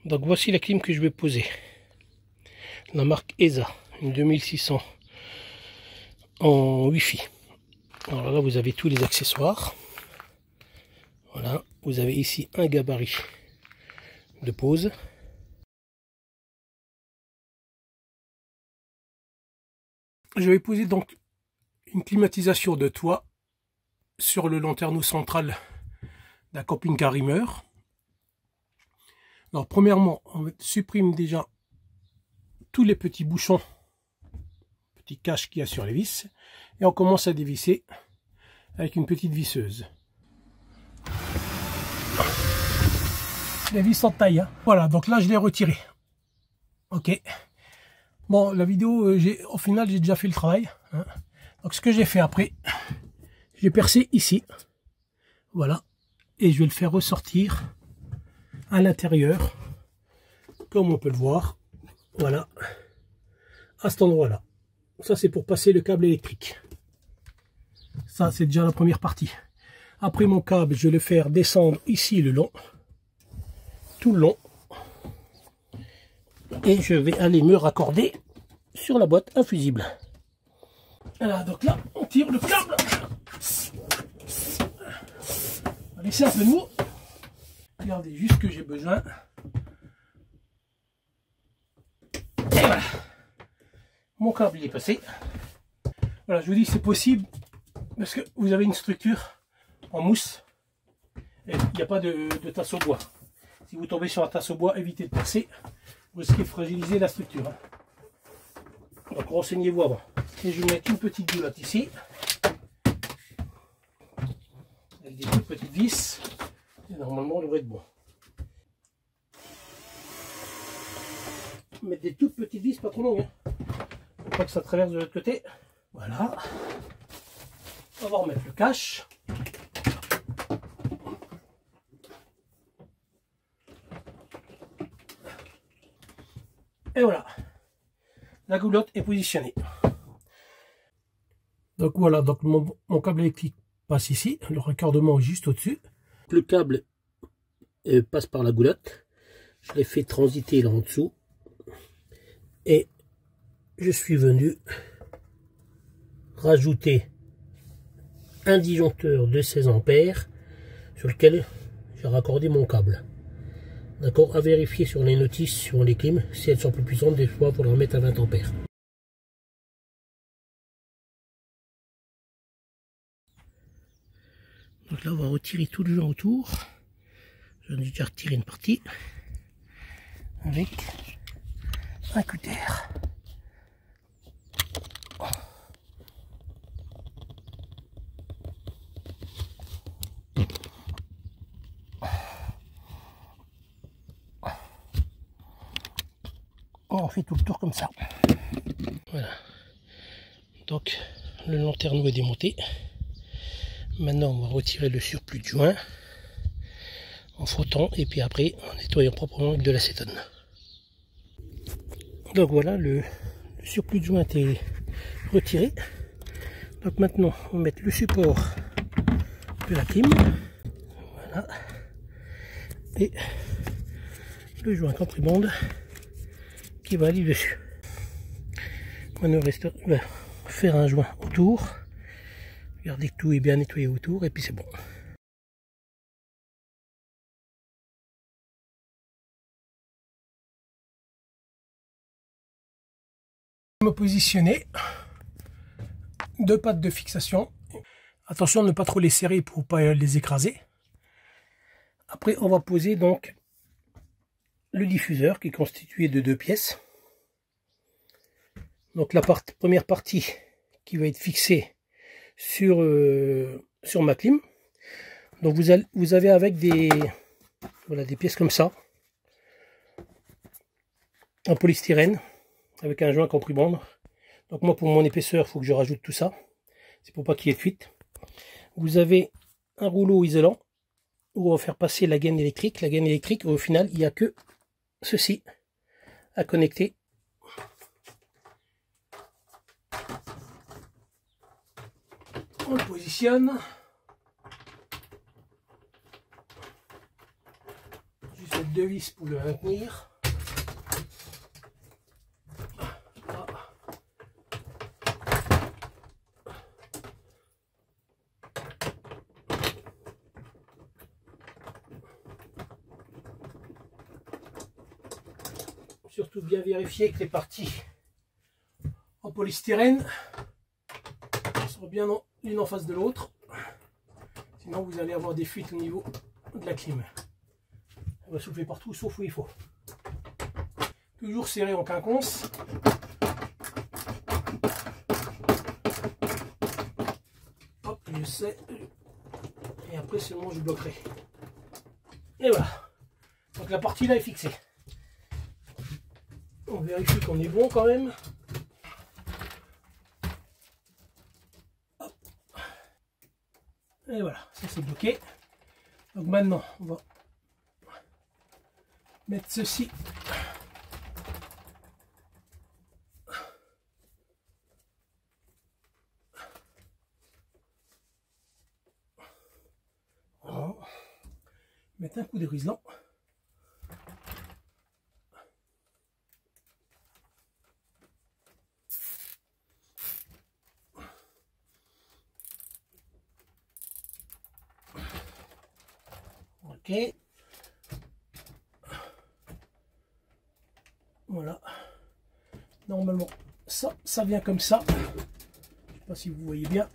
Donc voici la clim que je vais poser. La marque ESA, une 2600 en Wi-Fi. Alors là, vous avez tous les accessoires. Voilà, vous avez ici un gabarit de pose. Je vais poser donc une climatisation de toit sur le lanterneau central d'un camping-car Riemer. Alors premièrement, on supprime déjà tous les petits bouchons, petits caches qu'il y a sur les vis, et on commence à dévisser avec une petite visseuse. Les vis en taille, hein. Voilà, donc là je l'ai retiré. Ok. Bon, la vidéo, au final j'ai déjà fait le travail, hein. Donc ce que j'ai fait après, j'ai percé ici, voilà, et je vais le faire ressortir à l'intérieur, comme on peut le voir, voilà, à cet endroit-là. Ça c'est pour passer le câble électrique. Ça c'est déjà la première partie. Après mon câble, je vais le faire descendre ici le long, tout le long, et je vais aller me raccorder sur la boîte infusible. Voilà, donc là on tire le câble. On va laisser un peu de mou. Regardez juste ce que j'ai besoin. Et voilà. Mon câble il est passé. Voilà, je vous dis c'est possible parce que vous avez une structure en mousse et il n'y a pas de tasse au bois. Si vous tombez sur la tasse au bois, évitez de percer. Vous risquez de fragiliser la structure. Donc renseignez-vous avant. Et je vais mettre une petite goulotte ici. Avec des toutes petites vis. Et normalement on devrait être bon. Mettre des toutes petites vis, pas trop longues. Hein. Faut pas que ça traverse de l'autre côté. Voilà. On va remettre le cache. Et voilà. La goulotte est positionnée. Donc voilà, donc mon câble électrique passe ici. Le raccordement est juste au-dessus. Le câble passe par la goulotte. Je l'ai fait transiter là en dessous. Et je suis venu rajouter un disjoncteur de 16 ampères sur lequel j'ai raccordé mon câble. D'accord, à vérifier sur les notices, sur les clims, si elles sont plus puissantes, des fois pour les remettre à 20 ampères. Donc là on va retirer tout le joint autour. J'en ai déjà retiré une partie avec un cutter. On fait tout le tour comme ça. Voilà. Donc le lanterneau est démonté. Maintenant on va retirer le surplus de joint en frottant et puis après en nettoyant proprement avec de l'acétone. Donc voilà, le surplus de joint est retiré. Donc maintenant on va mettre le support de la clim. Voilà. Et le joint comprimande qui va aller dessus. Maintenant il reste faire un joint autour. Regardez que tout est bien nettoyé autour et puis c'est bon. Me positionner, deux pattes de fixation. Attention de ne pas trop les serrer pour ne pas les écraser. Après on va poser donc le diffuseur qui est constitué de deux pièces. Donc la première partie qui va être fixée sur ma clim. Donc vous avez avec des pièces comme ça en polystyrène avec un joint comprimande. Donc moi pour mon épaisseur il faut que je rajoute tout ça. C'est pour pas qu'il y ait de fuite. Vous avez un rouleau isolant où on va faire passer la gaine électrique. La gaine électrique au final il n'y a que ceci à connecter. On le positionne. Juste deux vis pour le maintenir. Surtout bien vérifier que les parties en polystyrène sont bien l'une en face de l'autre. Sinon vous allez avoir des fuites au niveau de la clim. On va souffler partout sauf où il faut. Toujours serré en quinconce. Hop, je sais. Et après seulement je bloquerai. Et voilà. Donc la partie là est fixée. On vérifie qu'on est bon quand même. Hop. Et voilà, ça c'est bloqué. Donc maintenant, on va mettre ceci. Voilà. Mettre un coup de riselant. Ok. Voilà. Normalement, ça vient comme ça. Je ne sais pas si vous voyez bien.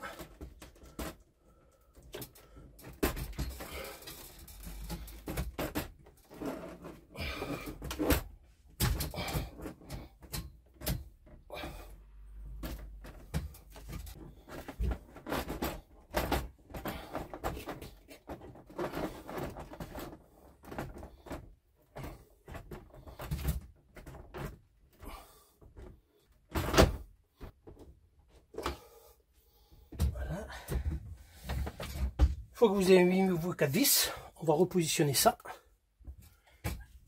Une fois que vous avez mis vos 4 vis, on va repositionner ça.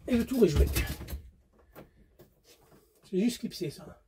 Et le tour est joué. C'est juste clipsé ça.